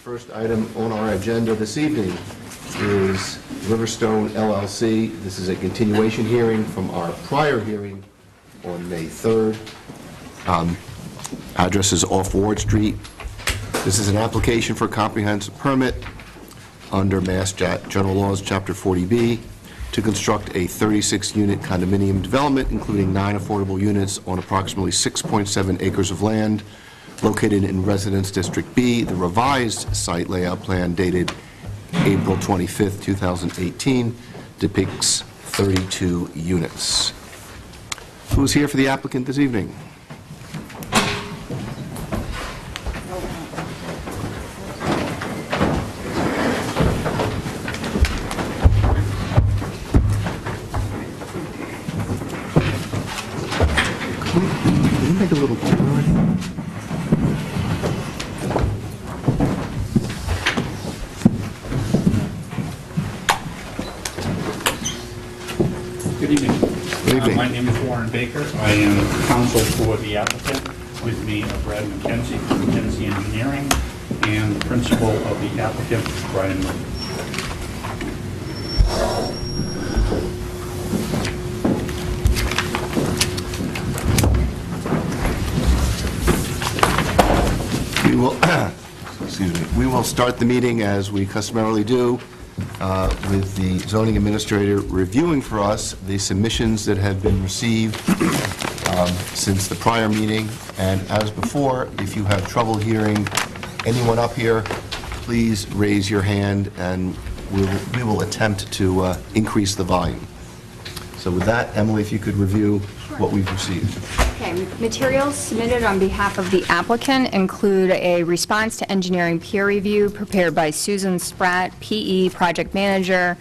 First item on our agenda this evening is Riverstone LLC. This is a continuation hearing from our prior hearing on May 3rd. Address is off Ward Street. This is an application for a comprehensive permit under Mass General Laws, Chapter 40B, to construct a 36-unit condominium development, including 9 affordable units on approximately 6.7 acres of land located in Residence District B. The revised site layout plan dated April 25th, 2018 depicts 32 units. Who's here for the applicant this evening? Can you make a little turn? Good evening. Good evening. My name is Warren Baker. I am counsel for the applicant. With me are Brad McKenzie from McKenzie Engineering and the principal of the applicant, Brian Murphy. We will start the meeting as we customarily do with the zoning administrator reviewing for us the submissions that have been received since the prior meeting. And as before, if you have trouble hearing anyone up here, please raise your hand and we will attempt to increase the volume. So with that, Emily, if you could review what we've received. Okay, materials submitted on behalf of the applicant include a response to engineering peer review prepared by Susan Spratt, PE Project Manager,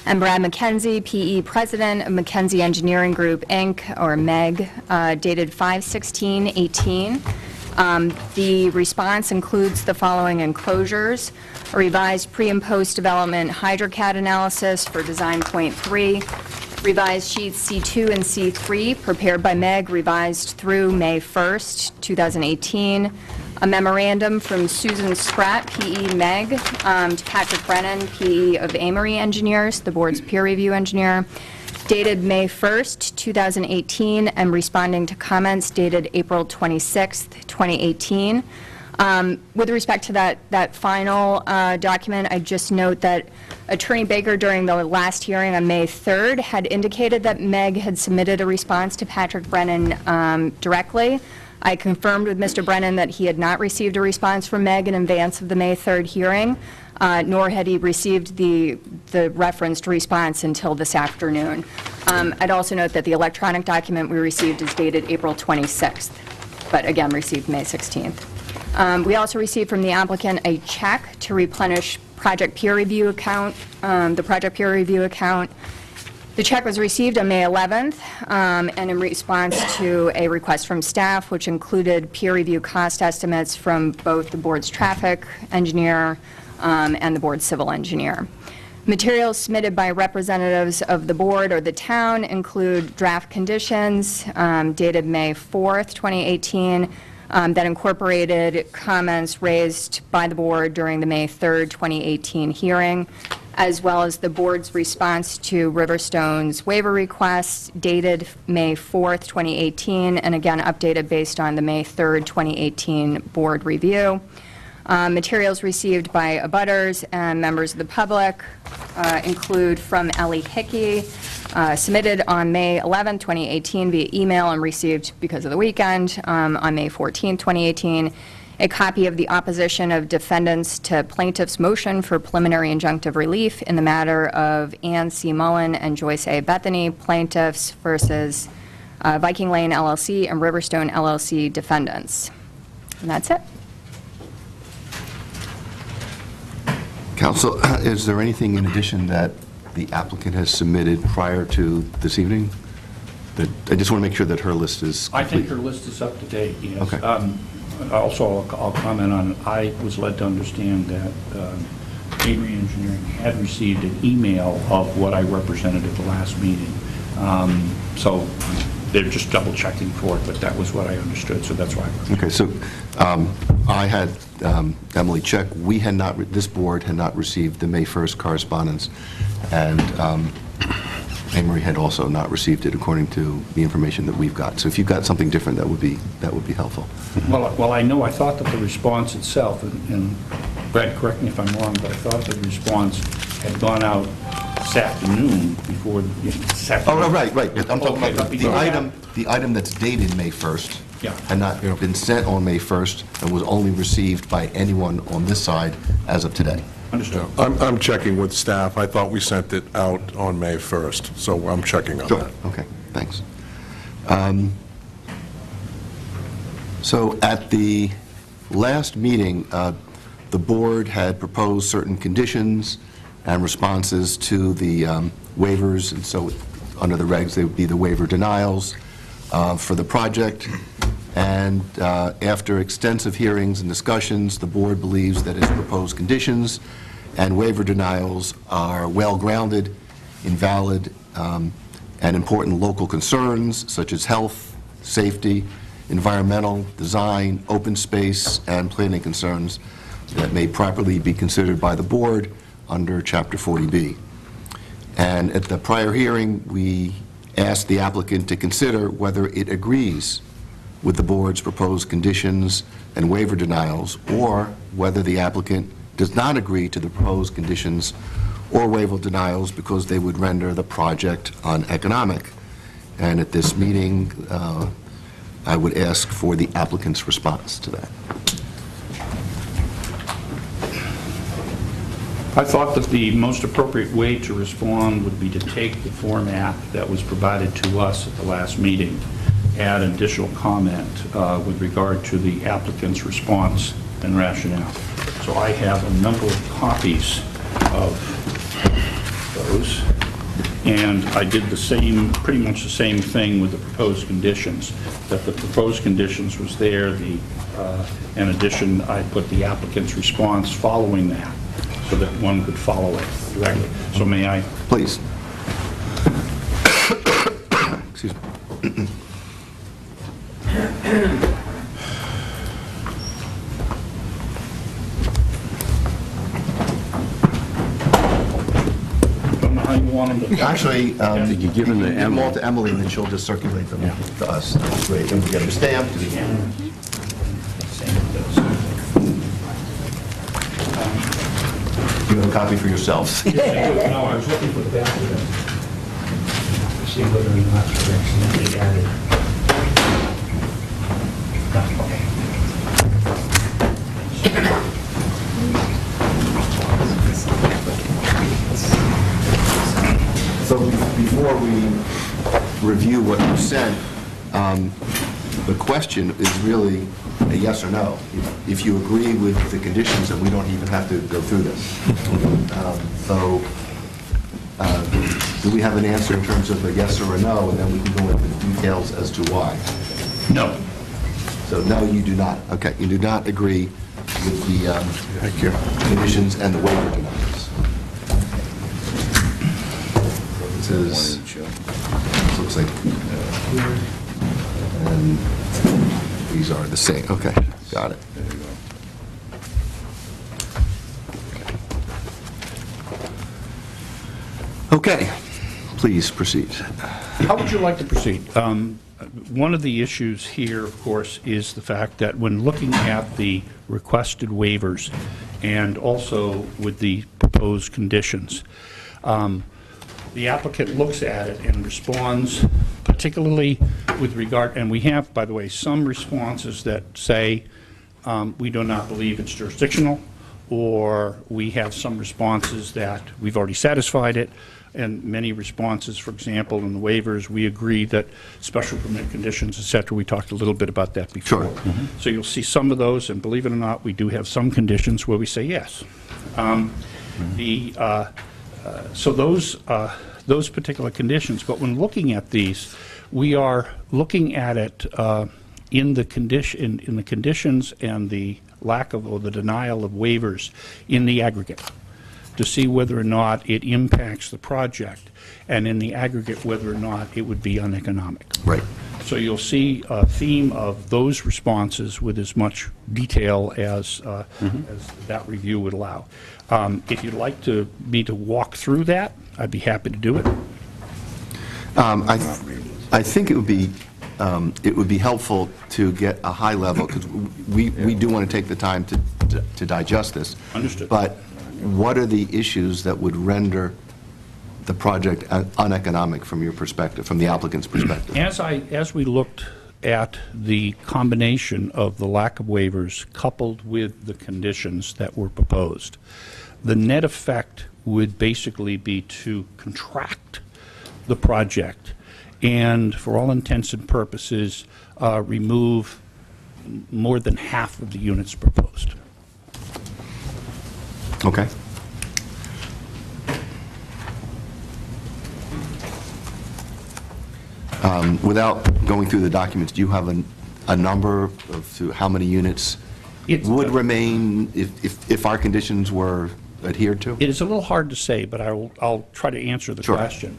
and Brad McKenzie, PE President of McKenzie Engineering Group, Inc., or MEG, dated 5/16/18. The response includes the following enclosures: a revised pre- and post-development HydroCAD analysis for design point 3, revised sheets C2 and C3 prepared by MEG, revised through May 1st, 2018. A memorandum from Susan Spratt, PE MEG, to Patrick Brennan, PE of Amory Engineers, the board's peer review engineer, dated May 1st, 2018, and responding to comments dated April 26th, 2018. With respect to that final document, I just note that Attorney Baker, during the last hearing on May 3rd, had indicated that MEG had submitted a response to Patrick Brennan directly. I confirmed with Mr. Brennan that he had not received a response from MEG in advance of the May 3rd hearing, nor had he received the referenced response until this afternoon. I'd also note that the electronic document we received is dated April 26th, but again received May 16th. We also received from the applicant a check to replenish project peer review account, the project peer review account. The check was received on May 11th, and in response to a request from staff, which included peer review cost estimates from both the board's traffic engineer and the board's civil engineer. Materials submitted by representatives of the board or the town include draft conditions dated May 4th, 2018, that incorporated comments raised by the board during the May 3rd, 2018 hearing, as well as the board's response to Riverstone's waiver request dated May 4th, 2018, and again updated based on the May 3rd, 2018 board review. Materials received by abutters and members of the public include from Ellie Hickey, submitted on May 11, 2018 via email and received because of the weekend on May 14, 2018, a copy of the opposition of defendants to plaintiff's motion for preliminary injunctive relief in the matter of Ann C. Mullen and Joyce A. Bethany, plaintiffs versus Viking Lane LLC and Riverstone LLC defendants. And that's it. Counsel, is there anything in addition that the applicant has submitted prior to this evening? I just want to make sure that her list is complete. I think her list is up to date, yes. Okay. Also, I'll comment on, I was led to understand that Amory Engineering had received an email of what I represented at the last meeting. So they're just double checking for it, but that was what I understood, so that's why. Okay, so I had Emily check. We had not, this board had not received the May 1st correspondence, and Anne Marie had also not received it according to the information that we've got. So if you've got something different, that would be helpful. Well, I know, I thought that the response itself, and Brad, correct me if I'm wrong, but I thought the response had gone out this afternoon before, this afternoon. Oh, right. I'm talking Okay, about the item that's dated May 1st. Yeah. Had not been sent on May 1st and was only received by anyone on this side as of today. Understood. I'm checking with staff. I thought we sent it out on May 1st, so I'm checking on that. Okay, thanks. So at the last meeting, the board had proposed certain conditions and responses to the waivers, and so under the regs, they would be the waiver denials for the project. And after extensive hearings and discussions, the board believes that its proposed conditions and waiver denials are well-grounded, invalid, and important local concerns such as health, safety, environmental, design, open space, and planning concerns that may properly be considered by the board under Chapter 40B. And at the prior hearing, we asked the applicant to consider whether it agrees with the board's proposed conditions and waiver denials, or whether the applicant does not agree to the proposed conditions or waiver denials because they would render the project uneconomic. And at this meeting, I would ask for the applicant's response to that. I thought that the most appropriate way to respond would be to take the format that was provided to us at the last meeting, add additional comment with regard to the applicant's response and rationale. So I have a number of copies of those, and I did the same, pretty much the same thing with the proposed conditions, that the proposed conditions was there, in addition, I put the applicant's response following that, so that one could follow it directly. So may I? Please. Excuse me. Don't know how you want them to. Actually, You give them to give them all Emily. to Emily, and then she'll just circulate them to us. That's great. And we get them stamped. You have a copy for yourselves. No, I was looking for the back of it. To see whether or not they're accidentally added. So before we review what you sent, the question is really a yes or no. If you agree with the conditions, then we don't even have to go through this. So do we have an answer in terms of a yes or a no, and then we can go into the details as to why? No. So no, you do not. Okay, you do not agree with the conditions and the waiver denials. It says, this looks like, and these are the same. Okay, got it. Okay, please proceed. How would you like to proceed? One of the issues here, of course, is the fact that when looking at the requested waivers and also with the proposed conditions, the applicant looks at it and responds, particularly with regard, and we have, by the way, some responses that say we do not believe it's jurisdictional, or we have some responses that we've already satisfied it, and many responses, for example, in the waivers, we agree that special permit conditions, et cetera, we talked a little bit about that before. Sure. So you'll see some of those, and believe it or not, we do have some conditions where we say yes. So those particular conditions, but when looking at these, we are looking at it in the conditions and the lack of, or the denial of waivers in the aggregate, to see whether or not it impacts the project, and in the aggregate, whether or not it would be uneconomic. Right. So you'll see a theme of those responses with as much detail as that review would allow. If you'd like me to walk through that, I'd be happy to do it. I think it would be helpful to get a high level, because we do want to take the time to digest this. Understood. But what are the issues that would render the project uneconomic from your perspective, from the applicant's perspective? As we looked at the combination of the lack of waivers coupled with the conditions that were proposed, the net effect would basically be to contract the project and, for all intents and purposes, remove more than half of the units proposed. Okay. Without going through the documents, do you have a number of how many units would remain if our conditions were adhered to? It is a little hard to say, but I'll try to answer the Sure. question.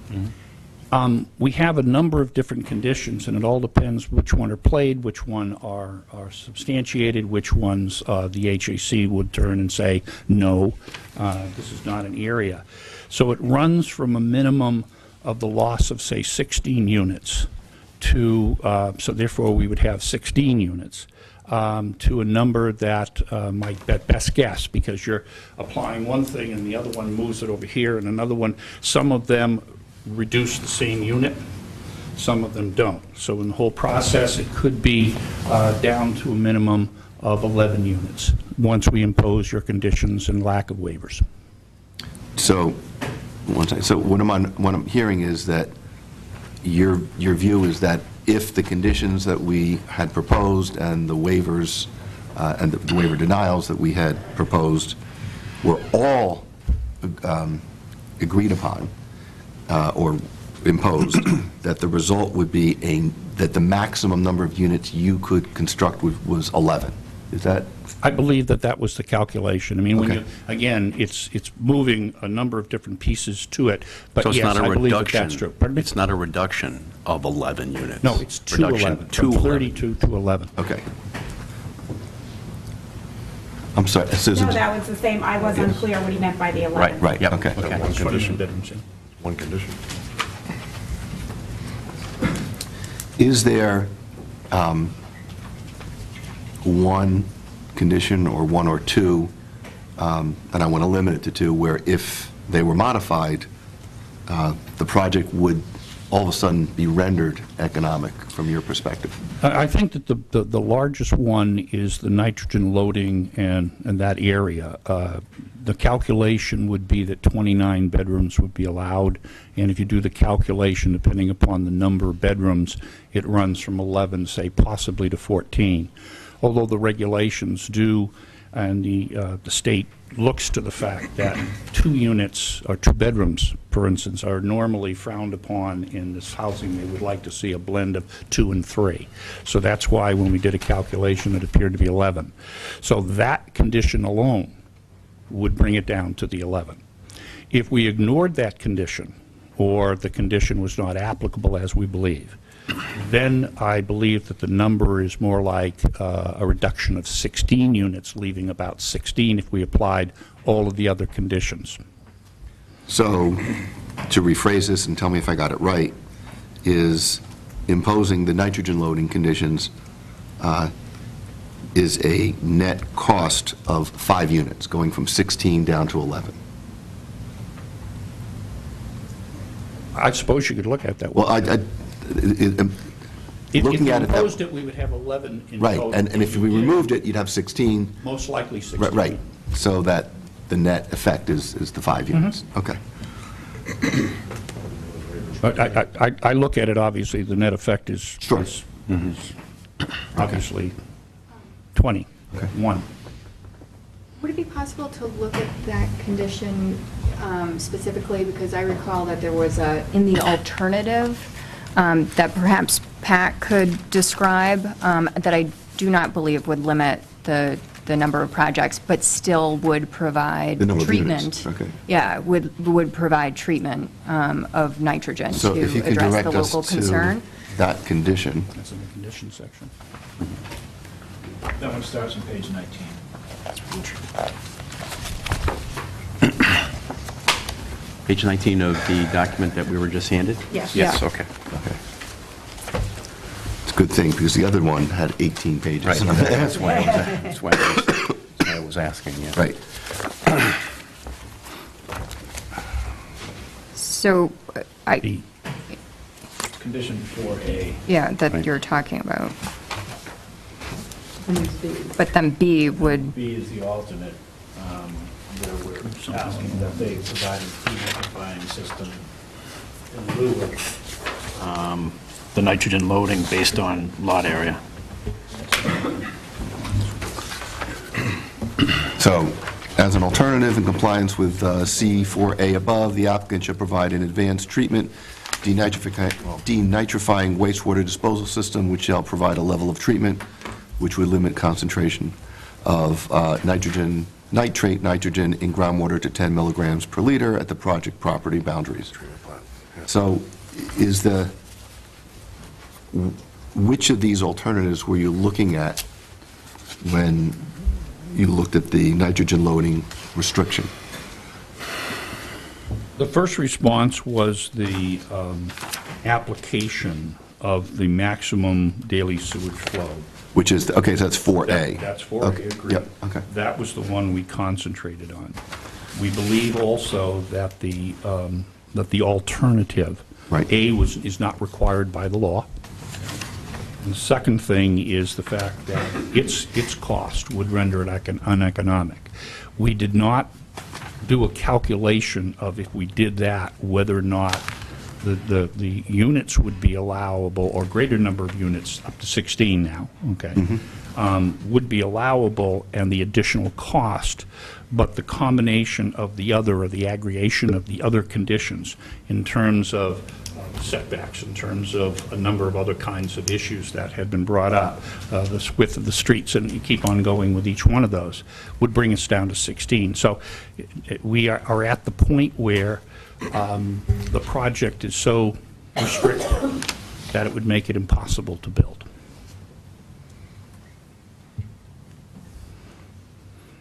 We have a number of different conditions, and it all depends which one are played, which one are substantiated, which ones the HAC would turn and say, no, this is not an area. So it runs from a minimum of the loss of, say, 16 units to, so therefore we would have 16 units, to a number that might be best guess, because you're applying one thing and the other one moves it over here, and another one, some of them reduce the same unit, some of them don't. So in the whole process, it could be down to a minimum of 11 units once we impose your conditions and lack of waivers. So, so what I'm hearing is that your view is that if the conditions that we had proposed and the waivers and the waiver denials that we had proposed were all agreed upon or imposed, that the result would be that the maximum number of units you could construct was 11. Is that? I believe that was the calculation. I mean, when Okay. you, again, it's moving a number of different pieces to it, but So it's yes, not a I believe reduction. that's true. Pardon me? It's not a reduction of 11 units. No, it's to Reduction 11, to from 11. 32 to 11. Okay. I'm sorry, Susan. No, that was the same. I was unclear what he meant by the 11. Right, Yep. okay. Okay. One condition. Bedrooms, yeah. One condition. Is there one condition or one or two, and I want to limit it to two, where if they were modified, the project would all of a sudden be rendered economic from your perspective? I think that the largest one is the nitrogen loading and that area. The calculation would be that 29 bedrooms would be allowed, and if you do the calculation, depending upon the number of bedrooms, it runs from 11, say, possibly to 14. Although the regulations do, and the state looks to the fact that 2 units, or 2 bedrooms, for instance, are normally frowned upon in this housing. They would like to see a blend of 2 and 3. So that's why when we did a calculation, it appeared to be 11. So that condition alone would bring it down to the 11. If we ignored that condition, or the condition was not applicable as we believe, then I believe that the number is more like a reduction of 16 units, leaving about 16 if we applied all of the other conditions. So, to rephrase this and tell me if I got it right, is imposing the nitrogen loading conditions is a net cost of 5 units, going from 16 down to 11. I suppose you could look at it that way. Well, If looking you at it that- imposed it, we would have 11 in right, total. and if we removed it, you'd have 16. Most likely 16. Right, so that the net effect is the 5 units. Okay. But I look at it, obviously, the net effect is Sure. is obviously 20, 1. Would it be possible to look at that condition specifically? Because I recall that there was in the alternative that perhaps Pat could describe, that I do not believe would limit the number of projects, but still would provide The number of treatment. units, okay. Yeah, would provide treatment of nitrogen So to if you could address direct the us local to concern. that condition. That's in the conditions section. That one starts on page 19. Page 19 of the document that we were just handed? Yes. Yes, Yeah. okay. It's a good thing, because the other one had 18 pages. Right, that's why I was asking, yeah. Right. So, B. Condition 4A. yeah, that Right. you're talking about. But then B would, B is the alternate, where we're asking that they provide a denotifying system in lieu of the nitrogen loading based on lot area. So, as an alternative in compliance with C4A above, the applicant should provide an advanced treatment denitrifying wastewater disposal system, which shall provide a level of treatment which would limit concentration of nitrate nitrogen in groundwater to 10 milligrams per liter at the project property boundaries. So, which of these alternatives were you looking at when you looked at the nitrogen loading restriction? The first response was the application of the maximum daily sewage flow. Which is, okay, so that's 4A. That's 4A, Okay, agreed. yep, okay. That was the one we concentrated on. We believe also that the alternative, Right. A is not required by the law. And the second thing is the fact that its cost would render it uneconomic. We did not do a calculation of, if we did that, whether or not the units would be allowable, or greater number of units, up to 16 now, okay, would be allowable, and the additional cost, but the combination of the other, or the aggregation of the other conditions in terms of setbacks, in terms of a number of other kinds of issues that had been brought up, the width of the streets, and you keep on going with each one of those, would bring us down to 16. So we are at the point where the project is so restricted that it would make it impossible to build.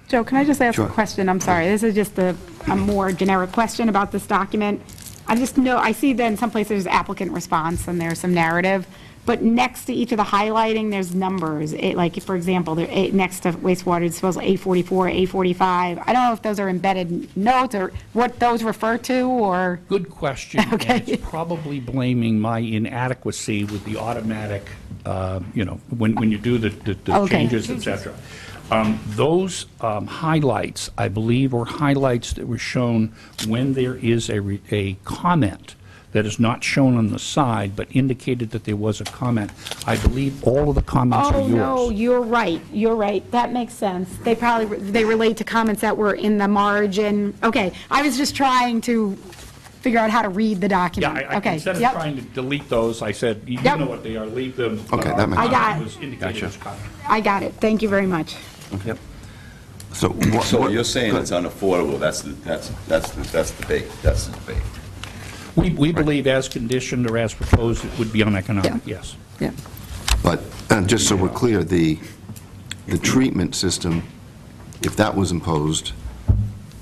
Joe, can I just ask Sure. a question? I'm sorry, this is just a more generic question about this document. I just know, I see that in some places there's applicant response and there's some narrative, but next to each of the highlighting, there's numbers. Like, for example, next to wastewater disposal, A44, A45. I don't know if those are embedded notes or what those refer to, or... Good question. Okay. And it's probably blaming my inadequacy with the automatic, when you do the Okay. changes, et cetera. Those highlights, I believe, are highlights that were shown when there is a comment that is not shown on the side, but indicated that there was a comment. I believe all of the comments are Oh, yours. no, you're right, that makes sense. They relate to comments that were in the margin. Okay, I was just trying to figure out how to read the Yeah, document. Okay, instead of yep. trying to delete those, I said, you Yep. know what they are, leave them. Okay, that makes I got It it. was indicated as comment. I got it, thank you very much. Yep. So what... So you're saying it's unaffordable, that's the debate, that's the debate. We believe as conditioned or as proposed, it would be uneconomic, Yeah. yes. yeah. But, just so we're clear, the treatment system, if that was imposed,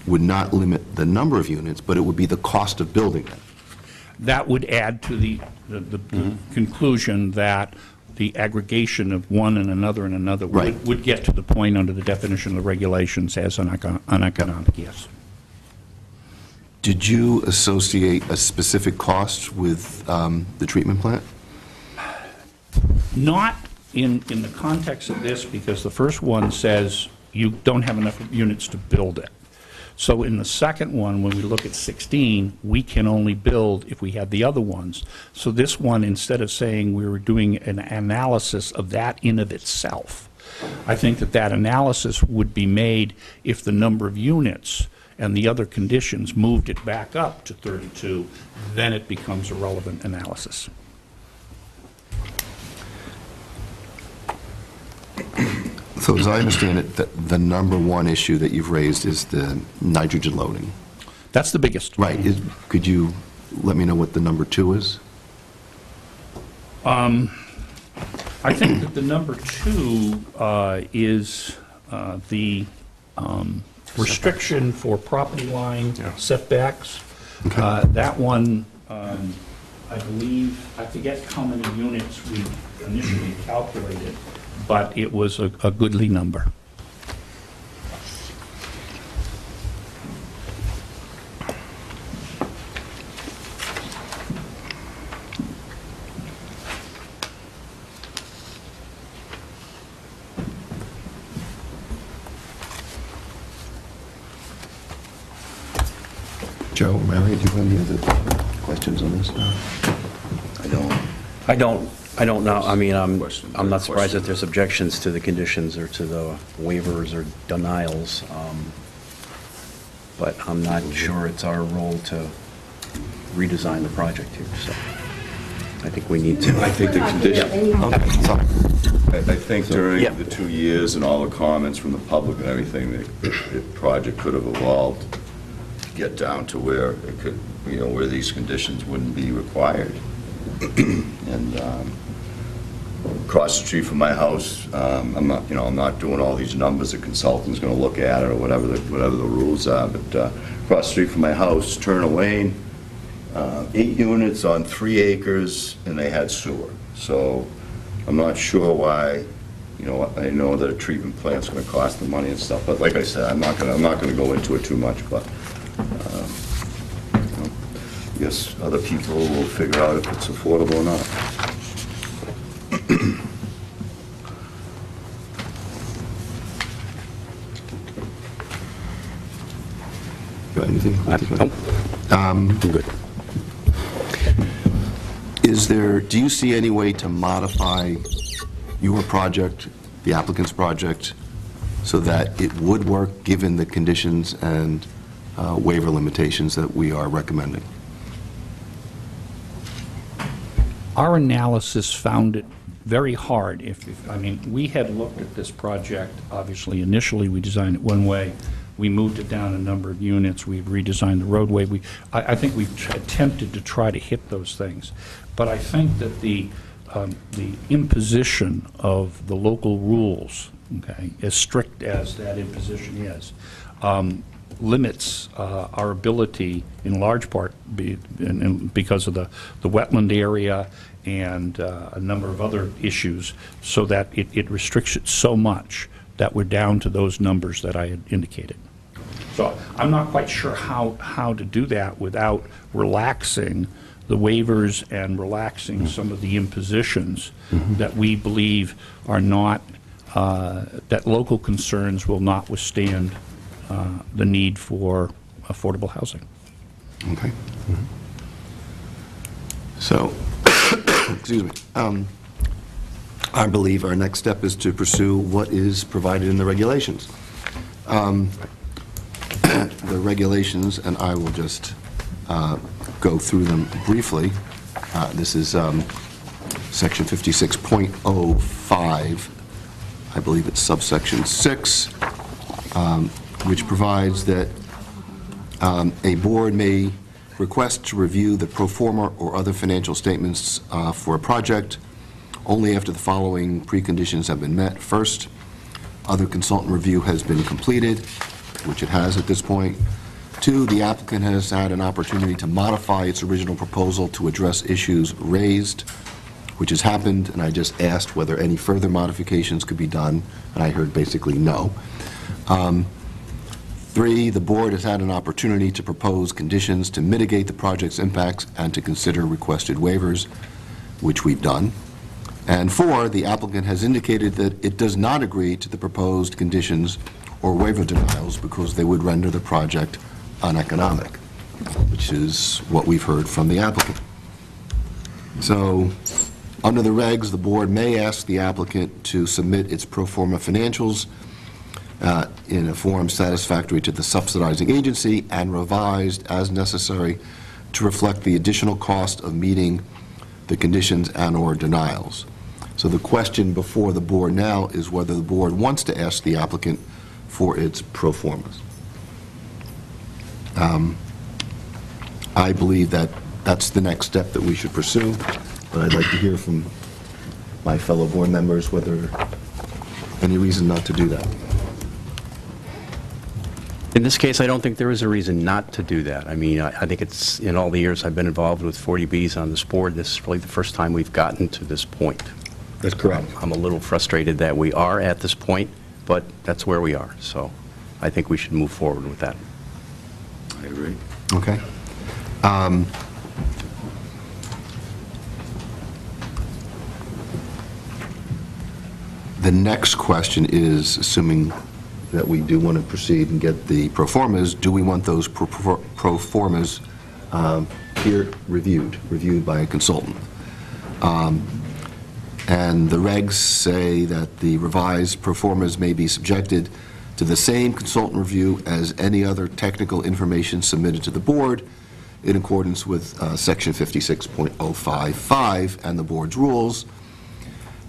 would not limit the number of units, but it would be the cost of building it. That would add to the conclusion that the aggregation of one and another Right. would get to the point under the definition of the regulations as uneconomic, yes. Did you associate a specific cost with the treatment plant? Not in the context of this, because the first one says you don't have enough units to build it. So in the second one, when we look at 16, we can only build if we have the other ones. So this one, instead of saying we were doing an analysis of that in of itself, I think that analysis would be made if the number of units and the other conditions moved it back up to 32, then it becomes a relevant analysis. So as I understand it, the number one issue that you've raised is the nitrogen loading. That's the biggest. Right. Could you let me know what the number two is? I think that the number 2 is the restriction for property line setbacks. That one, I believe, I forget how many units we initially calculated, but it was a goodly number. Joe, Mary, do you have any other questions on this? I don't know. I mean, I'm not surprised that there's objections to the conditions or to the waivers or denials, but I'm not sure it's our role to redesign the project here, so I think we need to. I think the condition, Okay, sorry. I think during Yeah. the 2 years and all the comments from the public and everything, the project could have evolved to get down to where it could, where these conditions wouldn't be required. And across the street from my house, I'm not doing all these numbers, the consultant's gonna look at it or whatever the rules are, but across the street from my house, Turner Lane, 8 units on 3 acres, and they had sewer. So I'm not sure why, I know that a treatment plant's gonna cost them money and stuff, but like I said, I'm not gonna go into it too much, but I guess other people will figure out if it's affordable or not. Got anything? Nope. I'm good. Do you see any way to modify your project, the applicant's project, so that it would work given the conditions and waiver limitations that we are recommending? Our analysis found it very hard. I mean, we had looked at this project, obviously, initially, we designed it one way. We moved it down a number of units. We've redesigned the roadway. I think we've attempted to try to hit those things. But I think that the imposition of the local rules, okay, as strict as that imposition is, limits our ability, in large part, because of the wetland area and a number of other issues, so that it restricts it so much that we're down to those numbers that I had indicated. So I'm not quite sure how to do that without relaxing the waivers and relaxing some of the impositions that we believe are not, that local concerns will not withstand the need for affordable housing. Okay. So, excuse me. I believe our next step is to pursue what is provided in the regulations. The regulations, and I will just go through them briefly. This is section 56.05, I believe it's subsection 6, which provides that a board may request to review the pro forma or other financial statements for a project only after the following preconditions have been met. First, other consultant review has been completed, which it has at this point. 2, the applicant has had an opportunity to modify its original proposal to address issues raised, which has happened, and I just asked whether any further modifications could be done, and I heard basically no. 3, the board has had an opportunity to propose conditions to mitigate the project's impacts and to consider requested waivers, which we've done. And 4, the applicant has indicated that it does not agree to the proposed conditions or waiver denials because they would render the project uneconomic, which is what we've heard from the applicant. So, under the regs, the board may ask the applicant to submit its pro forma financials in a form satisfactory to the subsidizing agency and revised as necessary to reflect the additional cost of meeting the conditions and/or denials. So the question before the board now is whether the board wants to ask the applicant for its pro formas. I believe that that's the next step that we should pursue. but I'd like to hear from my fellow board members whether any reason not to do that. In this case, I don't think there is a reason not to do that. I mean, I think it's, in all the years I've been involved with 40Bs on this board, this is probably the first time we've gotten to this point. That's correct. I'm a little frustrated that we are at this point, but that's where we are. So I think we should move forward with that. I agree. Okay. The next question is, assuming that we do want to proceed and get the pro formas, do we want those pro formas reviewed by a consultant? And the regs say that the revised pro formas may be subjected to the same consultant review as any other technical information submitted to the board in accordance with Section 56.055 and the board's rules.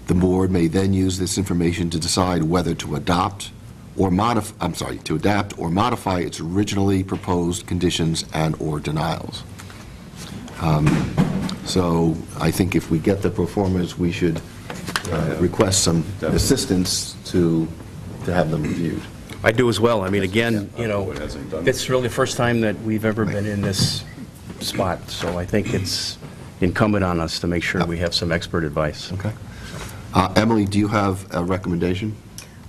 The board may then use this information to decide whether to adapt or modify its originally proposed conditions and/or denials. So I think if we get the pro formas, we should request some assistance to have them reviewed. I do as well. I mean, again, you know, Board hasn't done it's really the first time that we've ever been in this spot, so I think it's incumbent on us to make sure we have some expert advice. Okay. Emily, do you have a recommendation?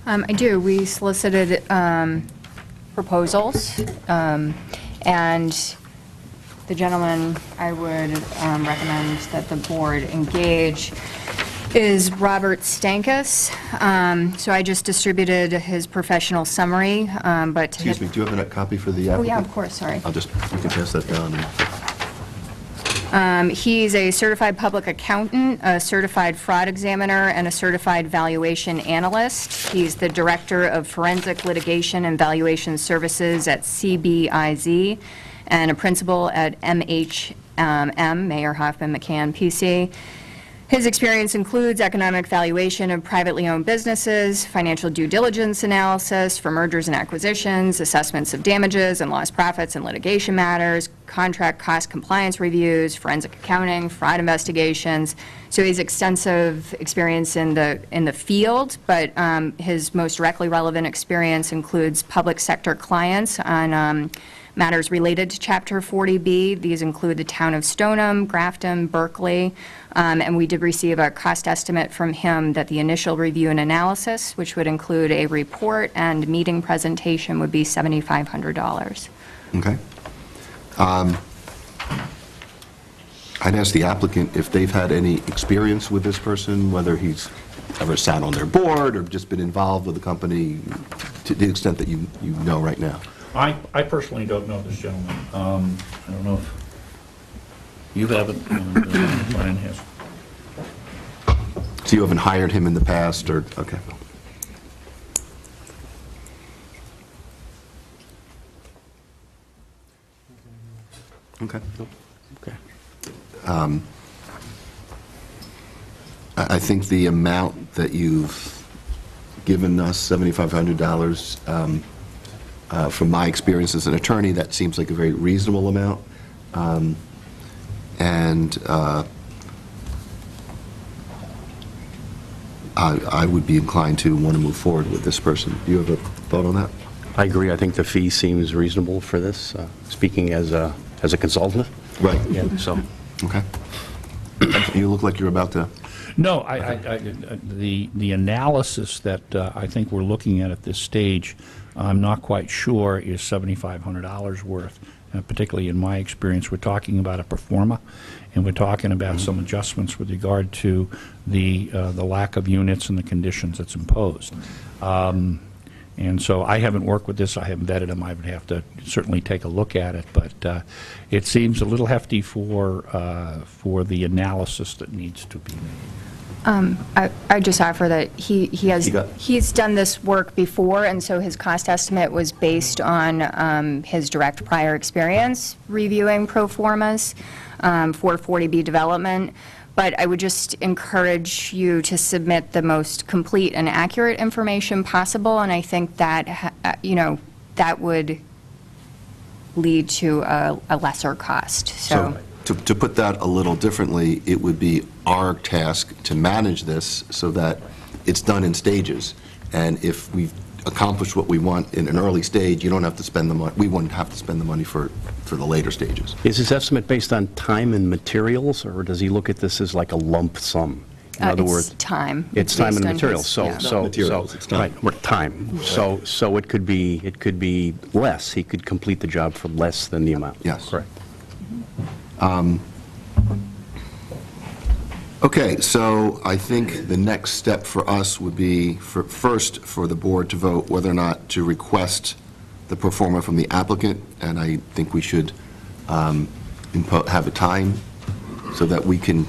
I do. We solicited proposals, and the gentleman I would recommend that the board engage is Robert Stankus. So I just distributed his professional summary, but... Excuse me, do you have a copy for the applicant? Oh, yeah, of course, sorry. You can pass that down. He's a certified public accountant, a certified fraud examiner, and a certified valuation analyst. He's the Director of Forensic Litigation and Valuation Services at CBIZ, and a principal at MHM, Mayer Hoffman McCann, PC. His experience includes economic valuation of privately owned businesses, financial due diligence analysis for mergers and acquisitions, assessments of damages and lost profits in litigation matters, contract cost compliance reviews, forensic accounting, fraud investigations. So he has extensive experience in the field, but his most directly relevant experience includes public sector clients on matters related to Chapter 40B. These include the town of Stoneham, Grafton, Berkeley, and we did receive a cost estimate from him that the initial review and analysis, which would include a report and meeting presentation, would be $7,500. Okay. I'd ask the applicant if they've had any experience with this person, whether he's ever sat on their board or just been involved with the company to the extent that you know right now. I personally don't know this gentleman. I don't know if you haven't, and Brian has. So you haven't hired him in the past, or, okay. Okay. Okay. I think the amount that you've given us, $7,500, from my experience as an attorney, that seems like a very reasonable amount. And I would be inclined to want to move forward with this person. Do you have a thought on that? I agree. I think the fee seems reasonable for this, speaking as a consultant. Right. Yeah, so. Okay. You look like you're about to... No, the analysis that I think we're looking at this stage, I'm not quite sure is $7,500 worth. Particularly in my experience, we're talking about a pro forma, and we're talking about some adjustments with regard to the lack of units and the conditions that's imposed. And so I haven't worked with this, I haven't vetted them, I would have to certainly take a look at it, but it seems a little hefty for the analysis that needs to be made. I just offer that he's done this work before, and so his cost estimate was based on his direct prior experience reviewing pro formas for 40B development. But I would just encourage you to submit the most complete and accurate information possible, and I think that, that would lead to a lesser cost. So to put that a little differently, it would be our task to manage this so that it's done in stages. And if we've accomplished what we want in an early stage, you don't have to spend the money, we wouldn't have to spend the money for the later stages. Is his estimate based on time and materials, or does he look at this as like a lump sum? In other words, It's time. it's time based and on materials, his- so, yeah. so. materials, it's time. Right, we're- time. So it could be less. He could complete the job for less than the amount. Yes. Correct. Okay, so I think the next step for us would be, first, for the board to vote whether or not to request the pro forma from the applicant, and I think we should have a time so that we can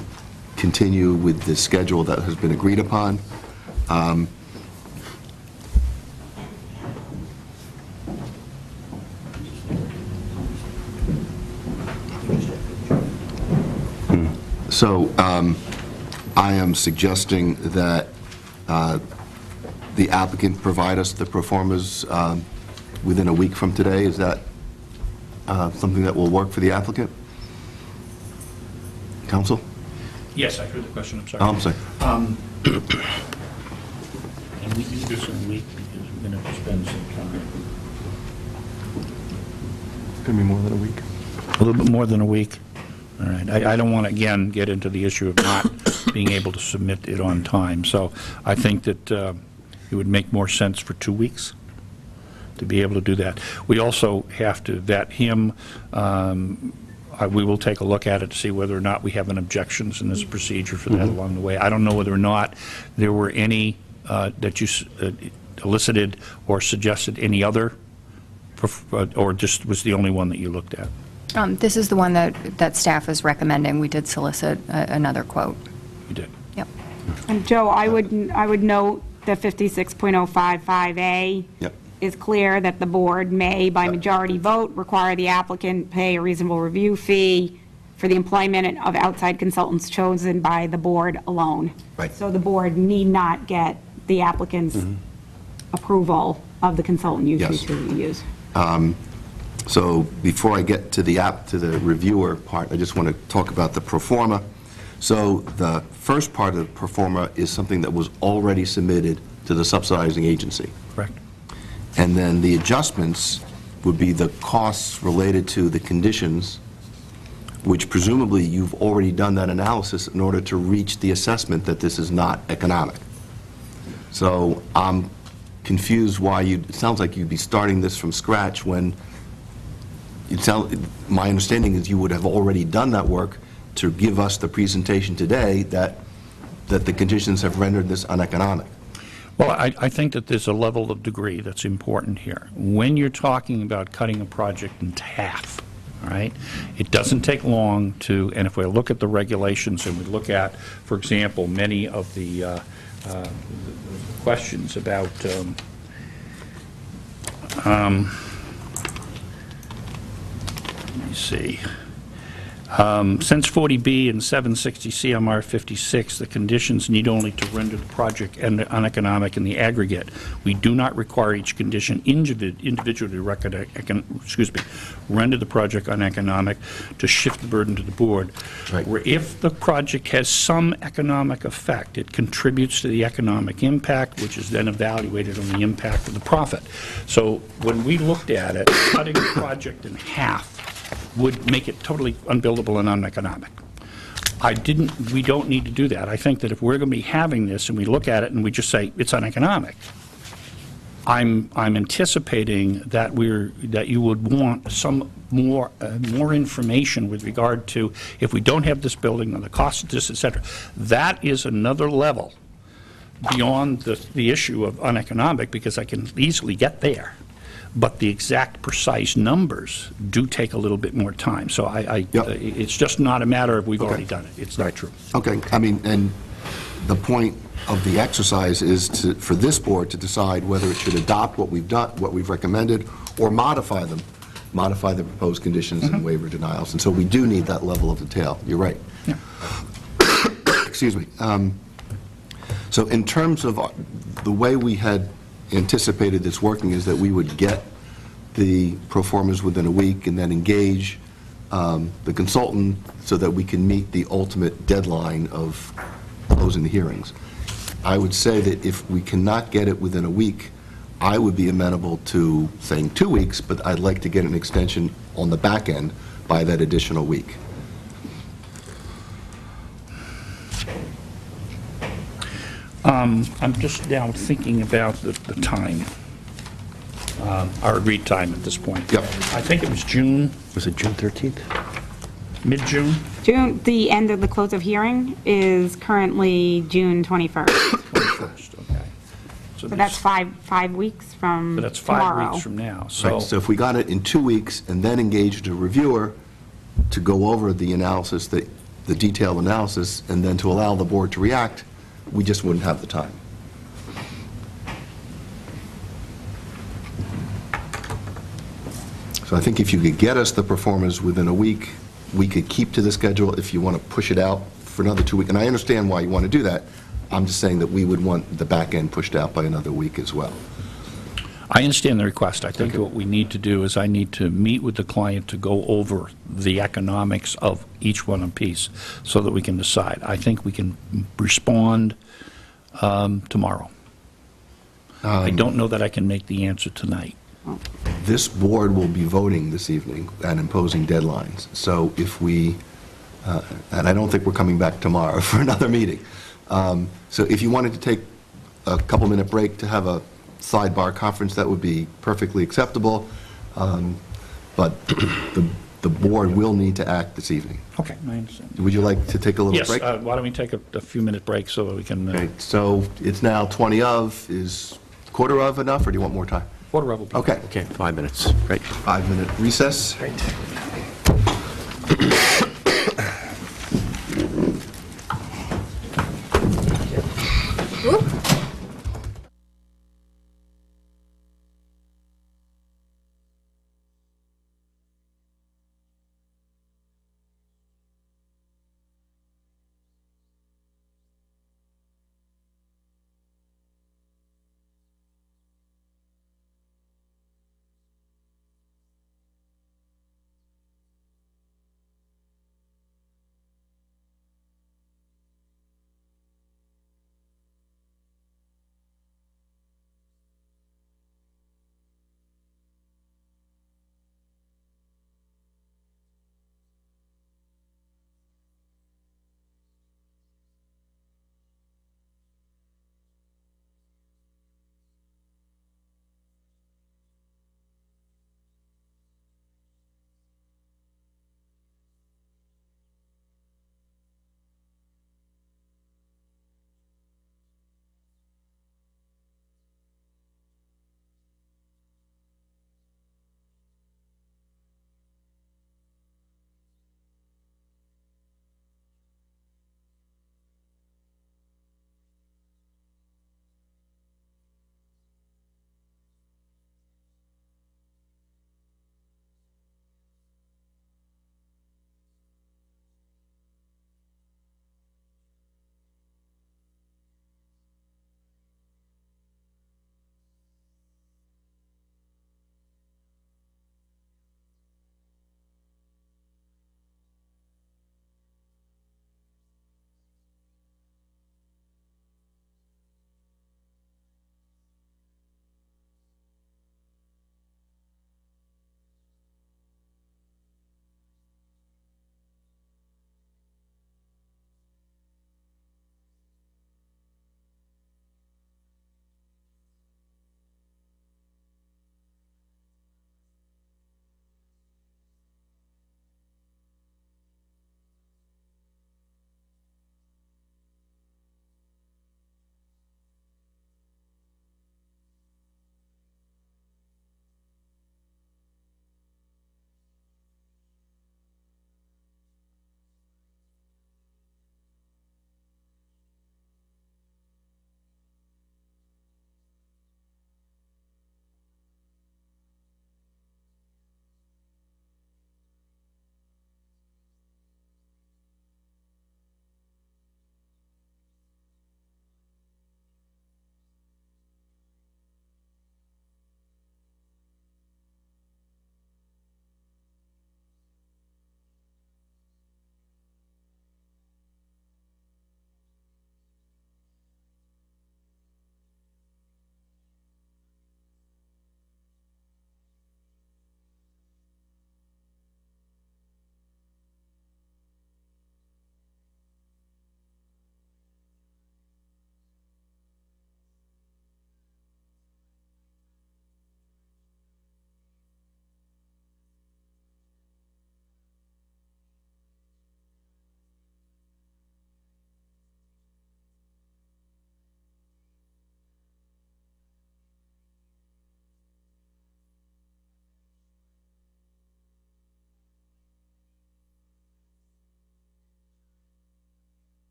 continue with the schedule that has been agreed upon. So I am suggesting that the applicant provide us the pro formas within a week from today. Is that something that will work for the applicant? Counsel? Yes, I heard the question, I'm sorry. Oh, I'm sorry. And we can do this in a week because we're going to spend some time. Going to be more than a week. A little bit more than a week? All right. I don't want to, again, get into the issue of not being able to submit it on time. So I think that it would make more sense for 2 weeks to be able to do that. We also have to vet him. We will take a look at it to see whether or not we have an objections in this procedure for that along the way. I don't know whether or not there were any that you elicited or suggested any other, or just was the only one that you looked at? This is the one that staff is recommending. We did solicit another quote. You did. Yep. And Joe, I would note that 56.055A Yep. is clear that the board may, by majority vote, require the applicant pay a reasonable review fee for the employment of outside consultants chosen by the board alone. Right. So the board need not get the applicant's approval of the consultant you Yes. choose to use. So before I get to the reviewer part, I just want to talk about the pro forma. So the first part of the pro forma is something that was already submitted to the subsidizing agency. Correct. And then the adjustments would be the costs related to the conditions, which presumably you've already done that analysis in order to reach the assessment that this is not economic. So I'm confused why it sounds like you'd be starting this from scratch when my understanding is you would have already done that work to give us the presentation today that the conditions have rendered this uneconomic. Well, I think that there's a level of degree that's important here. When you're talking about cutting a project in half, all right, it doesn't take long to, and if we look at the regulations and we look at, for example, many of the questions about let me see. Since 40B and 760 CMR 56, the conditions need only to render the project uneconomic in the aggregate. We do not require each condition individually to render the project uneconomic to shift the burden to the board. Right. Where if the project has some economic effect, it contributes to the economic impact, which is then evaluated on the impact of the profit. So when we looked at it, cutting the project in half would make it totally unbuildable and uneconomic. We don't need to do that. I think that if we're going to be having this and we look at it and we just say it's uneconomic, I'm anticipating that you would want some more information with regard to if we don't have this building and the cost of this, et cetera. That is another level beyond the issue of uneconomic, because I can easily get there. But the exact precise numbers do take a little bit more time. So Yep. It's just not a matter of we've Okay. already done it. It's not true. Okay, I mean, and the point of the exercise is for this board to decide whether it should adopt what we've done, what we've recommended, or modify them, modify the proposed conditions and waiver denials. And so we do need that level of detail. You're right. Yeah. Excuse me. So in terms of the way we had anticipated this working is that we would get the pro formas within a week and then engage the consultant so that we can meet the ultimate deadline of closing the hearings. I would say that if we cannot get it within a week, I would be amenable to saying 2 weeks, but I'd like to get an extension on the back end by that additional week. I'm just now thinking about the time, our agreed time at this point. Yep. I think it was June, Was it June 13th? mid-June? June, the end of the close of hearing is currently June 21st. 21st, okay. So that's five weeks from So that's tomorrow. 5 weeks from now, Right, so, so if we got it in 2 weeks and then engaged a reviewer to go over the analysis, the detailed analysis, and then to allow the board to react, we just wouldn't have the time. So I think if you could get us the performers within a week, we could keep to the schedule. If you want to push it out for another 2 weeks, and I understand why you want to do that, I'm just saying that we would want the back end pushed out by another week as well. I understand the request. I think what we need to do is I need to meet with the client to go over the economics of each one piece so that we can decide. I think we can respond tomorrow. I don't know that I can make the answer tonight. This board will be voting this evening and imposing deadlines. So if we, and I don't think we're coming back tomorrow for another meeting. So if you wanted to take a couple-minute break to have a sidebar conference, that would be perfectly acceptable. But the board will need to act this evening. Okay, I understand. Would you like to take a little Yes, break? why don't we take a few-minute break so that we can, Okay, so it's now 20 of. Is quarter of enough, or do you want more time? quarter of will be. Okay, Okay, 5 minutes. Great. 5-minute recess.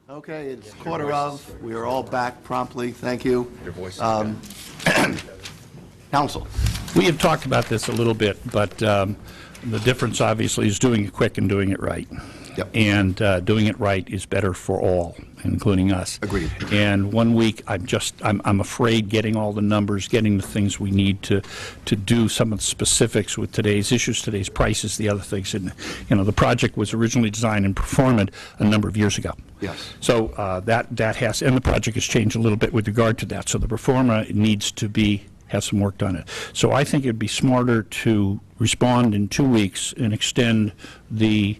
Okay, it's quarter of. We are all back promptly. Thank you. Your voice is Counsel. We have talked about this a little bit, but the difference obviously is doing it quick and doing it right. Yep. And doing it right is better for all, including us. Agreed. And 1 week, I'm afraid getting all the numbers, getting the things we need to do some of the specifics with today's issues, today's prices, the other things. And, the project was originally designed and performed a number of years ago. Yes. So that has, and the project has changed a little bit with regard to that. So the performer needs to have some work done it. So I think it'd be smarter to respond in 2 weeks and extend the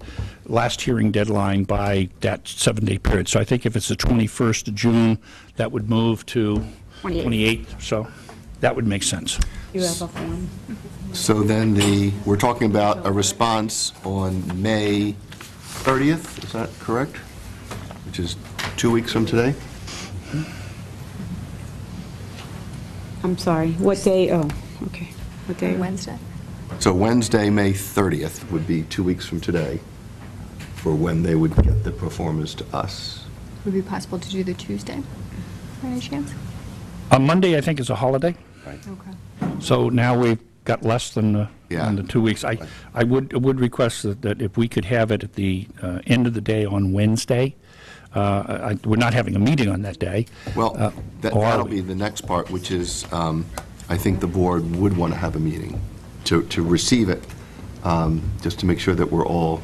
last hearing deadline by that 7-day period. So I think if it's the 21st of June, that would move to 28th. So that would make sense. You have a form. So then we're talking about a response on May 30th, is that correct? Which is 2 weeks from today? I'm sorry, what day? Oh, okay. What day? Wednesday. So Wednesday, May 30th would be 2 weeks from today for when they would get the performers to us. Would it be possible to do the Tuesday, by any chance? Monday, I think, is a holiday. Okay. So now we've got less than Yeah. the 2 weeks. I would request that if we could have it at the end of the day on Wednesday. We're not having a meeting on that day. Well, or are that'll we? be the next part, which is, I think the board would want to have a meeting to receive it, just to make sure that we're all,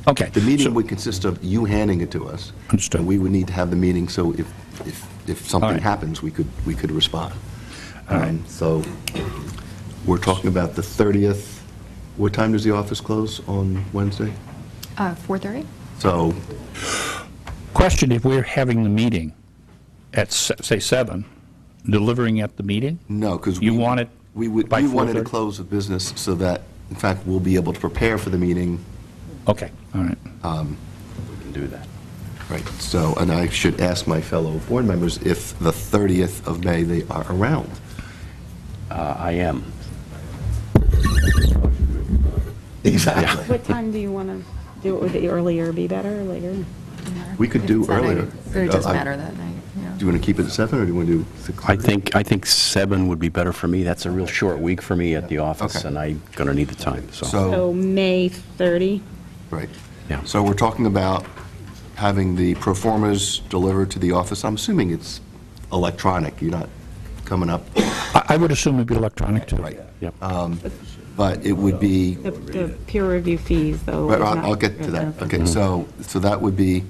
Okay. the meeting so- would consist of you handing it to us. Understood. And we would need to have the meeting, so if something right. happens, we could respond. All right. So we're talking about the 30th. What time does the office close on Wednesday? 4:30? So, Question, if we're having the meeting at, say, 7, delivering at the meeting? no, because You want it we by wanted to 4:30? close the business so that, in fact, we'll be able to prepare for the meeting. Okay, all right. We can do that. Right. So, and I should ask my fellow board members if the 30th of May they are around. I am. Exactly. What time do you want to do it? Would it earlier be better or later? We could do earlier. It doesn't I- matter that night, yeah. Do you want to keep it at 7, or do you want to do 6? I think 7 would be better for me. That's a real short week for me at the office, Okay. and I'm going to need the time, so. So May 30? Right. Yeah. So we're talking about having the proformas delivered to the office. I'm assuming it's electronic. You're not coming up, I would assume it'd be electronic, too. right? Yep. But it would be, The peer review fees, though. right, is not- I'll get to that. Okay, so that would be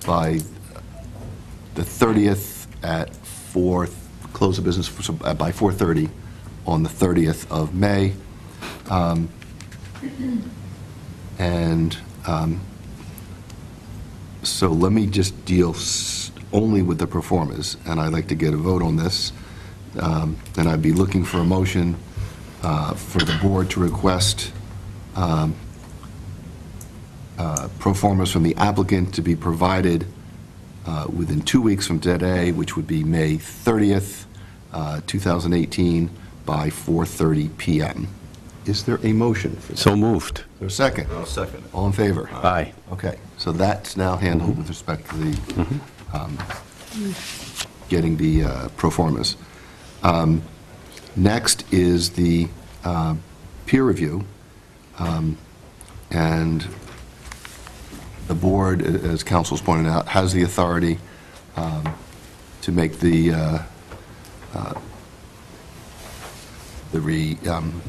by the 30th at 4, close of business by 4:30 on the 30th of May. And so let me just deal only with the performers, and I'd like to get a vote on this. And I'd be looking for a motion for the board to request proformas from the applicant to be provided within 2 weeks from today, which would be May 30th, 2018, by 4:30 PM. Is there a motion for that? So moved. Is there a second? I'll second. All in favor? Aye. Okay, so that's now handled with respect to the, getting the proformas. Next is the peer review, and the board, as council's pointed out, has the authority to make the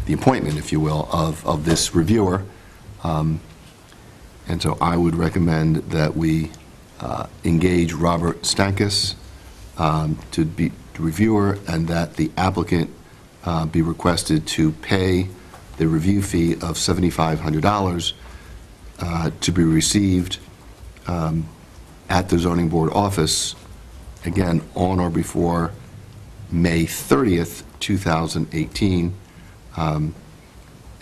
appointment, if you will, of this reviewer. And so I would recommend that we engage Robert Stankus to be the reviewer, and that the applicant be requested to pay the review fee of $7,500 to be received at the zoning board office, again, on or before May 30th, 2018.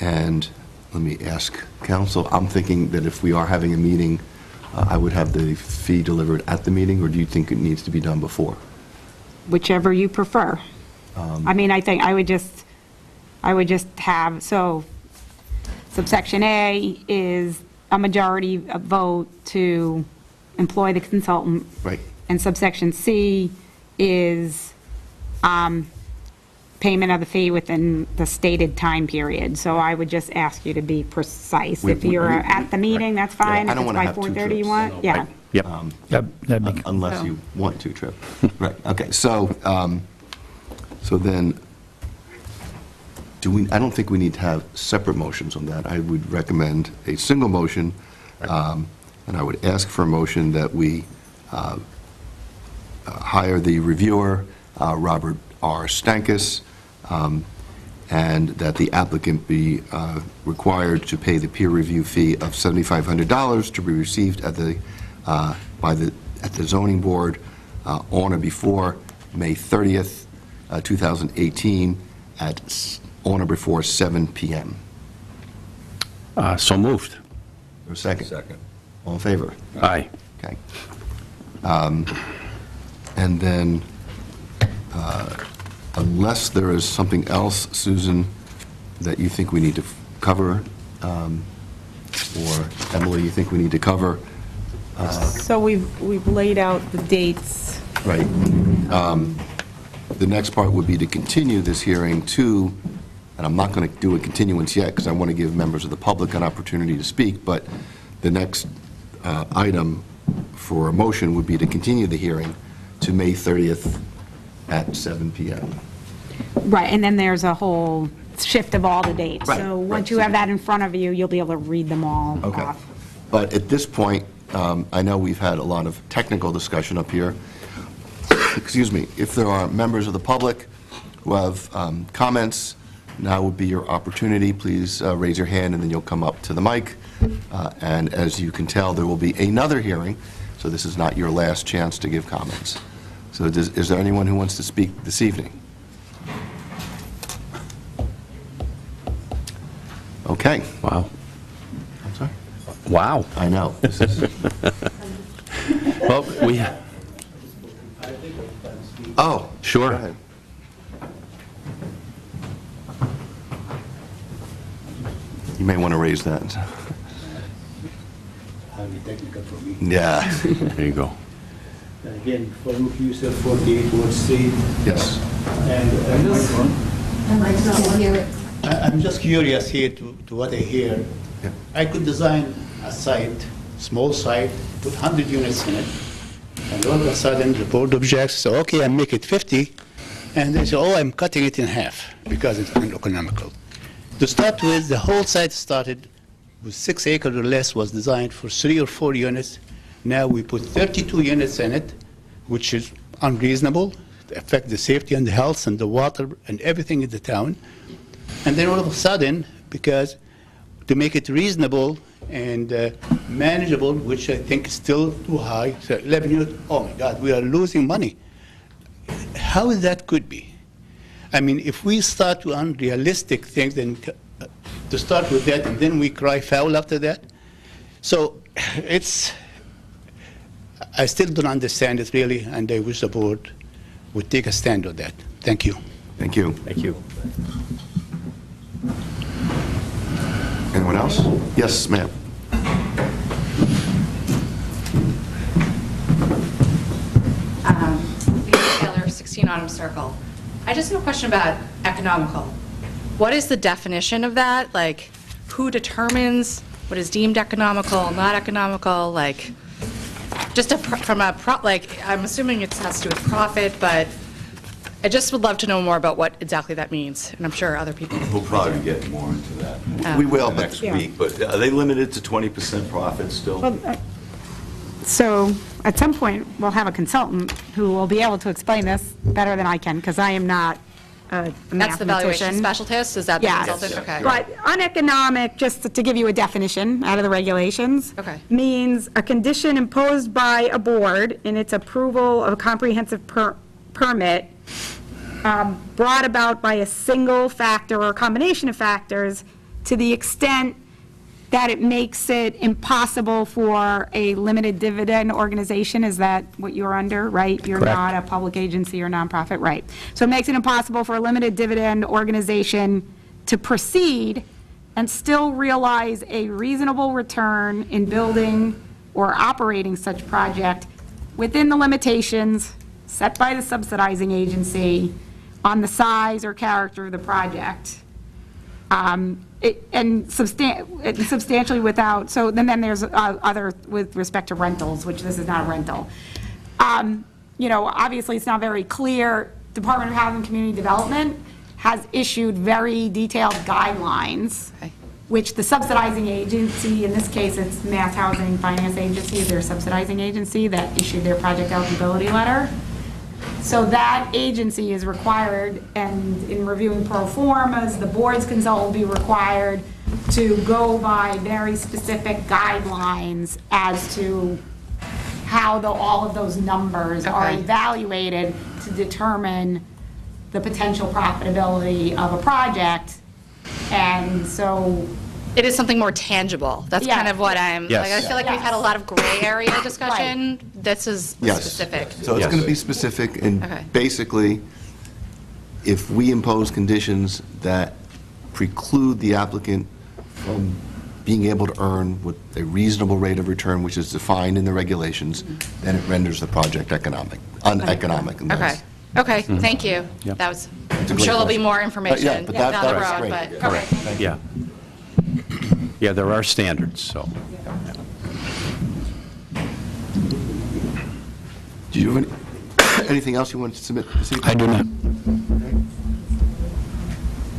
And let me ask council, I'm thinking that if we are having a meeting, I would have the fee delivered at the meeting, or do you think it needs to be done before? Whichever you prefer. I mean, I think I would just have, so subsection A is a majority vote to employ the consultant. Right. And subsection C is payment of the fee within the stated time period. So I would just ask you to be precise. If you're at the meeting, that's fine. I don't If wanna it's have by two 4:30 you trips. want, yeah. Yep. That'd be Unless you want to, Trip. Right, okay, so then, I don't think we need to have separate motions on that. I would recommend a single motion, and I would ask for a motion that we hire the reviewer, Robert R. Stankus, and that the applicant be required to pay the peer review fee of $7,500 to be received at the zoning board on or before May 30th, 2018, on or before 7 p.m. So moved. Or second? Second. All in favor? Aye. Okay. And then, unless there is something else, Susan, that you think we need to cover, or Emily, you think we need to cover, So we've laid out the dates. right? The next part would be to continue this hearing to, and I'm not going to do a continuance yet, because I want to give members of the public an opportunity to speak, but the next item for a motion would be to continue the hearing to May 30th at 7 p.m. Right, and then there's a whole shift of all the dates. Right, So right. once you have that in front of you, you'll be able to read them all Okay. off. But at this point, I know we've had a lot of technical discussion up here. Excuse me. If there are members of the public who have comments, now would be your opportunity. Please raise your hand, and then you'll come up to the mic. And as you can tell, there will be another hearing, so this is not your last chance to give comments. So is there anyone who wants to speak this evening? Okay. Wow. I'm sorry? Wow. I know. This is- Well, we, Oh, Sure. go ahead. You may want to raise that. Highly technical for me. Yeah, there you go. Again, for you said 48 Ward Street, yes. and I'm just curious here to what I hear. Yeah. I could design a site, small site, put 100 units in it, and all of a sudden the board objects, so okay, I make it 50, and they say, oh, I'm cutting it in half because it's uneconomical. To start with, the whole site started with 6 acres or less, was designed for 3 or 4 units. Now we put 32 units in it, which is unreasonable, to affect the safety and the health and the water and everything in the town. And then all of a sudden, because to make it reasonable and manageable, which I think is still too high, so 11 units, oh my God, we are losing money. How that could be? I mean, if we start to unrealistic things, then to start with that, and then we cry foul after that. So it's, I still don't understand it really, and I wish the board would take a stand on that. Thank you. Thank you. Thank you. Anyone else? Yes, ma'am. Lisa Taylor, 16 Autumn Circle. I just have a question about economical. What is the definition of that? Like, who determines what is deemed economical, not economical? Like, just like, I'm assuming it has to do with profit, but I just would love to know more about what exactly that means, and I'm sure other people. We'll probably get more into that We will, but next week, but are they limited to 20% profit still? So at some point, we'll have a consultant who will be able to explain this better than I can, because I am not a That's the valuation mathematician. specialist? Is that the Yes. consultant? Okay. But uneconomic, just to give you a definition out of the regulations. Okay. Means a condition imposed by a board in its approval of a comprehensive permit brought about by a single factor or a combination of factors to the extent that it makes it impossible for a limited dividend organization. Is that what you're under, right? You're Correct. not a public agency or nonprofit, right? So it makes it impossible for a limited dividend organization to proceed and still realize a reasonable return in building or operating such project within the limitations set by the subsidizing agency on the size or character of the project. And substantially without, so then there's other, with respect to rentals, which this is not a rental. Obviously, it's not very clear. Department of Housing and Community Development has issued very detailed guidelines, which the subsidizing agency, in this case, it's Mass Housing Finance Agency, their subsidizing agency that issued their project eligibility letter. So that agency is required, and in reviewing pro formas, the board's consultant will be required to go by very specific guidelines as to how all of those numbers are evaluated to determine the potential profitability of a project. And so It is something more tangible. That's Yeah. kind of what I'm, Yes. like, I feel like we've had a lot of gray area discussion. This is Yes. specific. So it's Yes. going to be specific, and Okay. basically, if we impose conditions that preclude the applicant from being able to earn with a reasonable rate of return, which is defined in the regulations, then it renders the project uneconomic. And Okay, that's- okay, thank you. Yep. That was, a I'm great sure there'll be question. more Yeah, information but down that- the that's road, great. but, okay. Yeah. Yeah, there are standards, so. Do you have anything else you wanted to submit this evening? I do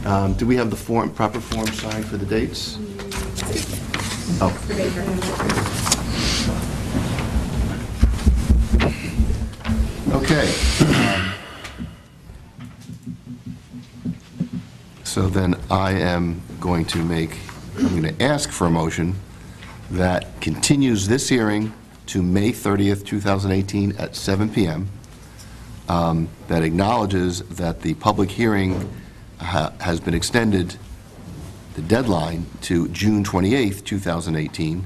not. Do we have the proper form signed for the dates? Oh. Okay. So then I'm going to ask for a motion that continues this hearing to May 30th, 2018 at 7 p.m., that acknowledges that the public hearing has been extended, the deadline, to June 28th, 2018.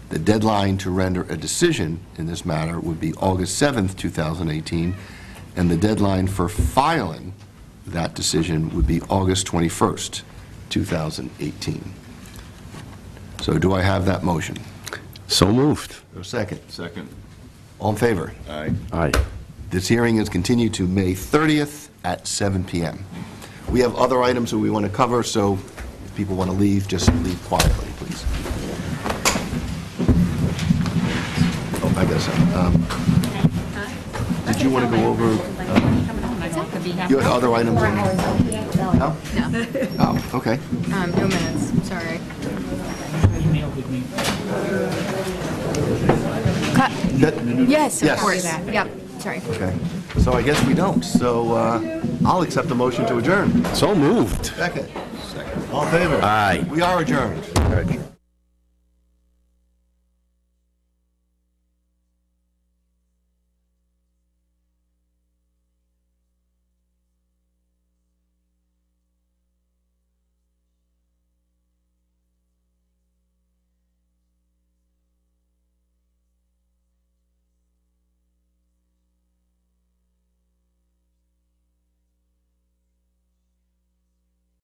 The deadline to render a decision in this matter would be August 7th, 2018, and the deadline for filing that decision would be August 21st, 2018. So do I have that motion? So moved. A second. Second. All in favor? Aye. Aye. This hearing is continued to May 30th at 7 p.m. We have other items that we want to cover, so if people want to leave, just leave quietly, please. Oh, I guess so. Did you want to go over, you had other items on? No? No. Oh, okay. No minutes, sorry. Yes, of Yes. course. Yep, sorry. Okay. So I guess we don't. So I'll accept a motion to adjourn. So moved. Second. All in favor? Aye. We are adjourned.